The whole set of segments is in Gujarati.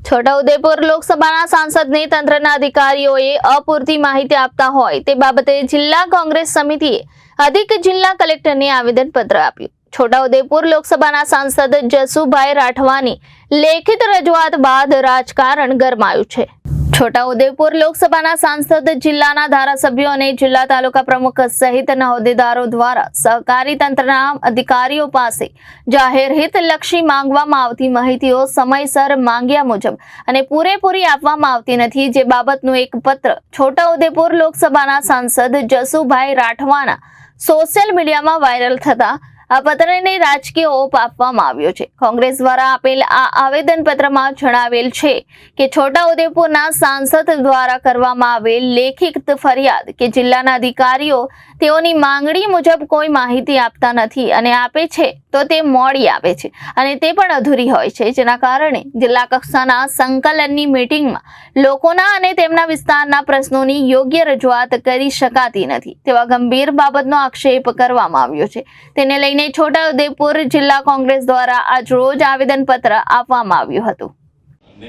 છોટાઉદેપુર લોકસભાના સાંસદને તંત્રના અધિકારીઓએ અપૂરતી માહિતી આપતા હોય તે બાબતે જિલ્લા કોંગ્રેસ સમિતિએ અધિક જિલ્લા કલેક્ટરને આવેદનપત્ર આપ્યું। છોટાઉદેપુર લોકસભાના સાંસદ જસુભાઈ રાઠવાની લેખિત રજૂઆત બાદ રાજકારણ ગરમાયું છે। છોટાઉદેપુર લોકસભાના સાંસદ જિલ્લાના ધારાસભ્યો અને જિલ્લા તાલુકા પ્રમુખ સહિતના હોદ્દેદારો દ્વારા સહકારી તંત્રના અધિકારીઓ પાસે જાહેર હિતલક્ષી માંગવામાં આવતી માહિતીઓ સમયસર માંગ્યા મુજબ અને પૂરેપૂરી આપવામાં આવતી નથી, જે બાબતનું એક પત્ર છોટાઉદેપુર લોકસભાના સાંસદ જસુભાઈ રાઠવાના સોશિયલ મીડિયામાં વાયરલ થતા આ પત્રને રાજકીય ઓપ આપવામાં આવ્યો છે। કોંગ્રેસ દ્વારા આપેલ આ આવેદનપત્રમાં જણાવેલ છે કે છોટાઉદેપુરના સાંસદ દ્વારા કરવામાં આવેલ લેખિત ફરિયાદ કે જિલ્લાના અધિકારીઓ તેઓની માંગણી મુજબ કોઈ માહિતી આપતા નથી અને આપે છે તો તે મોડી આપે છે અને તે પણ અધૂરી હોય છે, જેના કારણે જિલ્લા કક્ષાના સંકલનની મીટિંગમાં લોકોના અને તેમના વિસ્તારના પ્રશ્નોની યોગ્ય રજૂઆત કરી શકાતી નથી તેવા ગંભીર બાબતનો આક્ષેપ કરવામાં આવ્યો છે। તેને લઈને છોટાઉદેપુર જિલ્લા કોંગ્રેસ દ્વારા આજ રોજ આવેદનપત્ર આપવામાં આવ્યું હતું।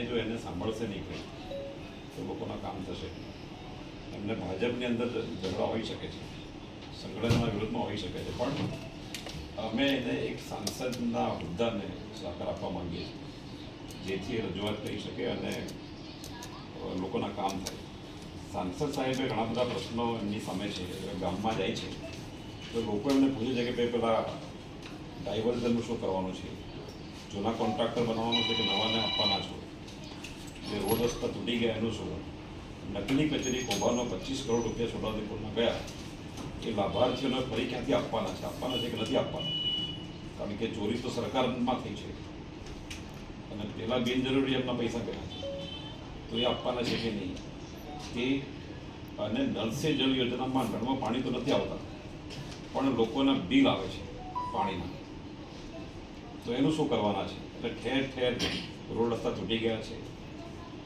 જો એને સાંભળશે નહીં તો લોકોના કામ થશે। એમને ભાજપની અંદર ઝઘડા હોઈ શકે છે, સંગઠનના વિરોધમાં હોઈ શકે છે, પણ અમે એને એક સાંસદના હોદ્દાને સહકાર આપવા માંગીએ છીએ, જેથી એ રજૂઆત કરી શકે અને લોકોના કામ થાય। સાંસદ સાહેબે ઘણા બધા પ્રશ્નો એમની સામે છે, ગામમાં જાય છે તો લોકો એમને પૂછે છે કે ભાઈ પેલા ડાયવર્ઝનનું શું કરવાનું છે, જૂના કોન્ટ્રાક્ટર બનાવવાનું છે કે નવાને આપવાના છો, જે રોડ રસ્તા તૂટી ગયા એનું શું, નકલી કચેરી કૌભાંડનો 25 કરોડ રૂપિયા છોટાઉદેપુરમાં ગયા એ લાભાર્થીઓને ફરી ક્યાંથી આપવાના છે કે નથી આપવાના? કારણ કે ચોરી તો સરકારમાં થઈ છે અને પહેલાં બિનજરૂરી એમના પૈસા ગયા છે, તો એ આપવાના છે કે નહીં તે। અને નળ સે જલ યોજનામાં નળમાં પાણી તો નથી આવતા પણ લોકોના બિલ આવે છે પાણીના, તો એનું શું કરવાના છે? એટલે ઠેર ઠેર રોડ રસ્તા તૂટી ગયા છે।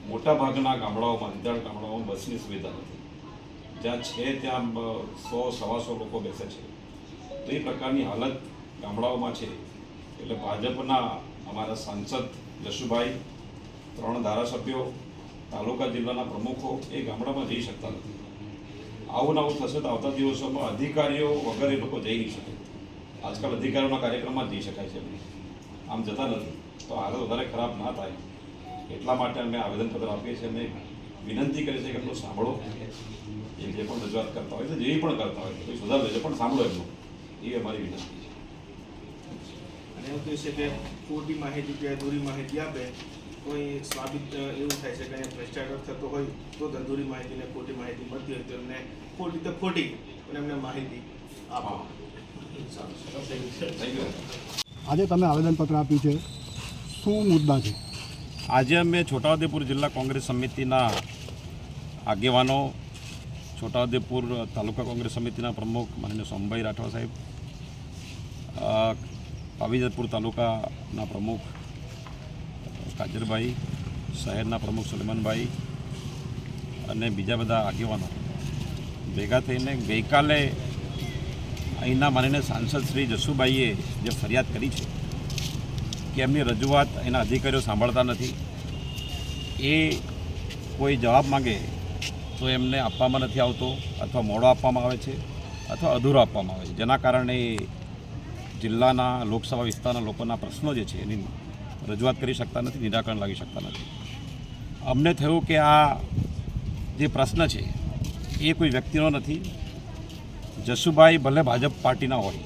મોટા ભાગના ગામડાઓમાં, અંજાર ગામડાઓમાં બસની સુવિધા નથી, જ્યાં છે ત્યાં 100-125 લોકો બેસે છે, તો એ પ્રકારની હાલત ગામડાઓમાં છે। એટલે ભાજપના અમારા સાંસદ જશુભાઈ, 3 ધારાસભ્યો, તાલુકા જિલ્લાના પ્રમુખો એ ગામડામાં જઈ શકતા નથી। આવું નવું થશે તો આવતા દિવસોમાં અધિકારીઓ વગર એ લોકો જઈ નહીં શકે। આજકાલ અધિકારીઓના કાર્યક્રમમાં જઈ શકાય છે, આમ જતા નથી, તો હાલત વધારે ખરાબ ના થાય એટલા માટે અમે આવેદનપત્ર આપીએ છીએ અને વિનંતી કરીએ છીએ કે એમનું સાંભળો, એ જે પણ રજૂઆત કરતા હોય તો જેવી પણ કરતા હોય તો સુધાર લેજો, પણ સાંભળો એમનું, એ અમારી વિનંતી છે। અને એવું કહે છે કે ખોટી માહિતી કે અધૂરી માહિતી આપે કોઈ સાબિત એવું થાય છે કે અહીંયા ભ્રષ્ટાચાર થતો હોય તો અધૂરી માહિતી ને ખોટી માહિતી મળતી હોય તો એમને ખોટી તો ખોટી પણ એમને માહિતી આપો। આજે તમે આવેદનપત્ર આપ્યું છે, શું મુદ્દા છે? આજે અમે છોટાઉદેપુર જિલ્લા કોંગ્રેસ સમિતિના આગેવાનો, છોટાઉદેપુર તાલુકા કોંગ્રેસ સમિતિના પ્રમુખ માનનીય સોમભાઈ રાઠવા સાહેબ, પાવીજપુર તાલુકાના પ્રમુખ કાજરભાઈ, શહેરના પ્રમુખ સુલેમાનભાઈ અને બીજા બધા આગેવાનો ભેગા થઈને ગઈકાલે અહીંના માનનીય સાંસદ શ્રી જસુભાઈએ જે ફરિયાદ કરી છે કે એમની રજૂઆત એના અધિકારીઓ સાંભળતા નથી, એ કોઈ જવાબ માંગે તો એમને આપવામાં નથી આવતો, અથવા મોડો આપવામાં આવે છે અથવા અધૂરો આપવામાં આવે છે, જેના કારણે જિલ્લાના લોકસભા વિસ્તારના લોકોના પ્રશ્નો જે છે એની રજૂઆત કરી શકતા નથી, નિરાકરણ લાવી શકતા નથી। અમને થયું કે આ જે પ્રશ્ન છે એ કોઈ વ્યક્તિનો નથી। જસુભાઈ ભલે ભાજપ પાર્ટીના હોય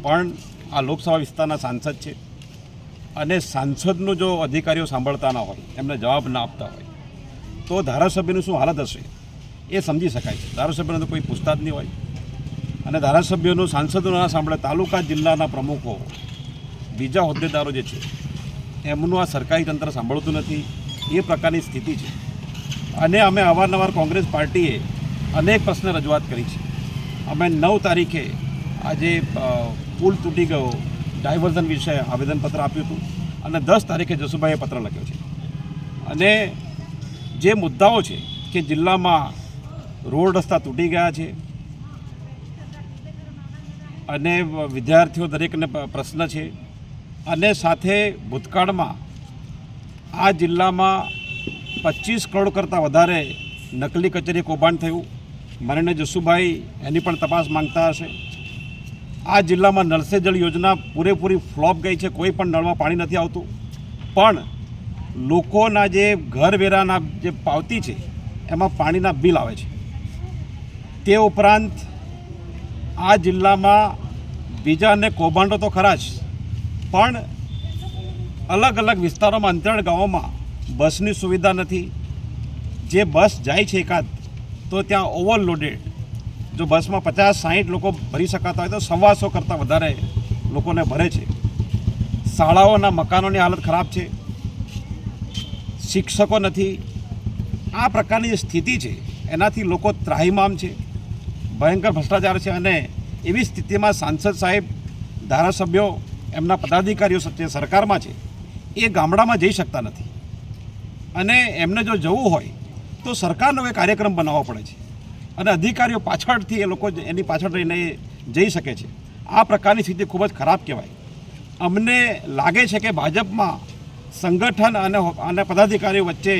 પણ આ લોકસભા વિસ્તારના સાંસદ છે અને સાંસદનું જો અધિકારીઓ સાંભળતા ના હોય, એમને જવાબ ના આપતા હોય તો ધારાસભ્યનું શું હાલત હશે એ સમજી શકાય છે। ધારાસભ્યને તો કોઈ પૂછતા જ નહીં હોય અને ધારાસભ્યોનું સાંસદો ના સાંભળે, તાલુકા જિલ્લાના પ્રમુખો, બીજા હોદ્દેદારો જે છે એમનું આ સરકારી તંત્ર સાંભળતું નથી, એ પ્રકારની સ્થિતિ છે। અને અમે અવારનવાર કોંગ્રેસ પાર્ટીએ અનેક પ્રશ્ન રજૂઆત કરી છે। અમે 9 તારીખે આજે પુલ તૂટી ગયો ડાયવર્ઝન વિશે આવેદનપત્ર આપ્યું હતું અને 10 તારીખે જસુભાઈએ પત્ર લખ્યો છે। અને જે મુદ્દાઓ છે કે જિલ્લામાં રોડ રસ્તા તૂટી ગયા છે અને વિદ્યાર્થીઓ દરેકને પ્રશ્ન છે અને સાથે ભૂતકાળમાં આ જિલ્લામાં 25 કરોડ કરતાં વધારે નકલી કચેરી કૌભાંડ થયું. માનનીય જસુભાઈ એની પણ તપાસ માંગતા હશે. આ જિલ્લામાં નળ સે જળ યોજના પૂરેપૂરી ફ્લોપ ગઈ છે. કોઈ પણ નળમાં પાણી નથી આવતું. પણ લોકોના જે ઘરવેરાના જે પાવતી છે એમાં પાણીના બિલ આવે છે. તે ઉપરાંત આ જિલ્લામાં બીજા અને કૌભાંડો તો ખરા જ, પણ અલગ અલગ વિસ્તારોમાં અંતરાળ ગામોમાં બસની સુવિધા નથી. જે બસ જાય છે એકાદ તો ત્યાં ઓવરલોડેડ, જો બસમાં 50-60 લોકો ભરી શકાતા હોય તો 125 કરતાં વધારે લોકોને ભરે છે. શાળાઓના મકાનોની હાલત ખરાબ છે, શિક્ષકો નથી. આ પ્રકારની જે સ્થિતિ છે એનાથી લોકો ત્રાહિમામ છે, ભયંકર ભ્રષ્ટાચાર છે. અને એવી સ્થિતિમાં સાંસદ સાહેબ, ધારાસભ્યો, એમના પદાધિકારીઓ જે સરકારમાં છે એ ગામડામાં જઈ શકતા નથી. અને એમને જો જવું હોય તો સરકારનો એ કાર્યક્રમ બનાવવો પડે છે અને અધિકારીઓ પાછળથી એ લોકો એની પાછળ રહીને જઈ શકે છે. આ પ્રકારની સ્થિતિ ખૂબ જ ખરાબ કહેવાય. અમને લાગે છે કે ભાજપમાં સંગઠન અને પદાધિકારીઓ વચ્ચે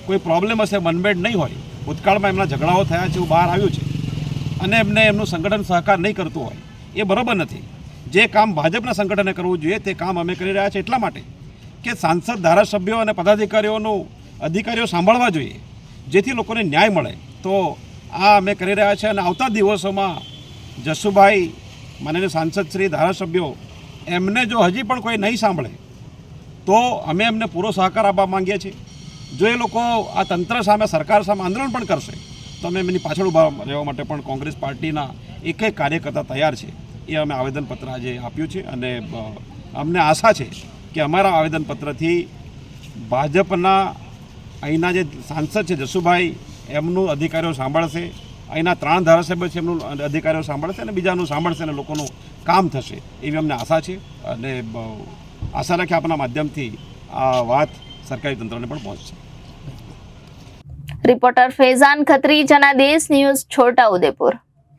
કોઈ પ્રોબ્લેમ હશે, મનમેળ નહીં હોય. ભૂતકાળમાં એમના ઝઘડાઓ થયા છે, એવું બહાર આવ્યું છે. અને એમનું સંગઠન સહકાર નહીં કરતું હોય એ બરાબર નથી. જે કામ ભાજપના સંગઠને કરવું જોઈએ તે કામ અમે કરી રહ્યા છીએ. એટલા માટે કે સાંસદ, ધારાસભ્યો અને અધિકારીઓ સાંભળવા જોઈએ, જેથી લોકોને ન્યાય મળે. તો આ અમે કરી રહ્યા છીએ. અને આવતા દિવસોમાં જસુભાઈ, માનનીય સાંસદ શ્રી, ધારાસભ્યો, એમને જો હજી પણ કોઈ નહીં સાંભળે તો અમે એમને પૂરો સહકાર આપવા માંગીએ છીએ. જો એ લોકો આ તંત્ર સામે, સરકાર સામે આંદોલન પણ કરશે તો અમે એમની પાછળ ઊભા રહેવા માટે પણ કોંગ્રેસ પાર્ટીના એક કાર્યકર્તા તૈયાર છે. એ અમે આવેદનપત્ર આજે આપ્યું છે. અને અમને આશા છે કે અમારા આવેદનપત્રથી ભાજપના અહીંના જે સાંસદ છે જસુભાઈ, એમનું અધિકારીઓ સાંભળશે. અહીંના 3 ધારાસભ્યો છે એમનું અધિકારીઓ સાંભળશે અને બીજાનું સાંભળશે અને લોકોનું કામ થશે એવી અમને આશા છે. અને આશા રાખી આપણા માધ્યમથી આ વાત સરકારી તંત્રને પણ પહોંચશે. Reporter Faizan Khatri, Janadesh news, Chhota Udepur.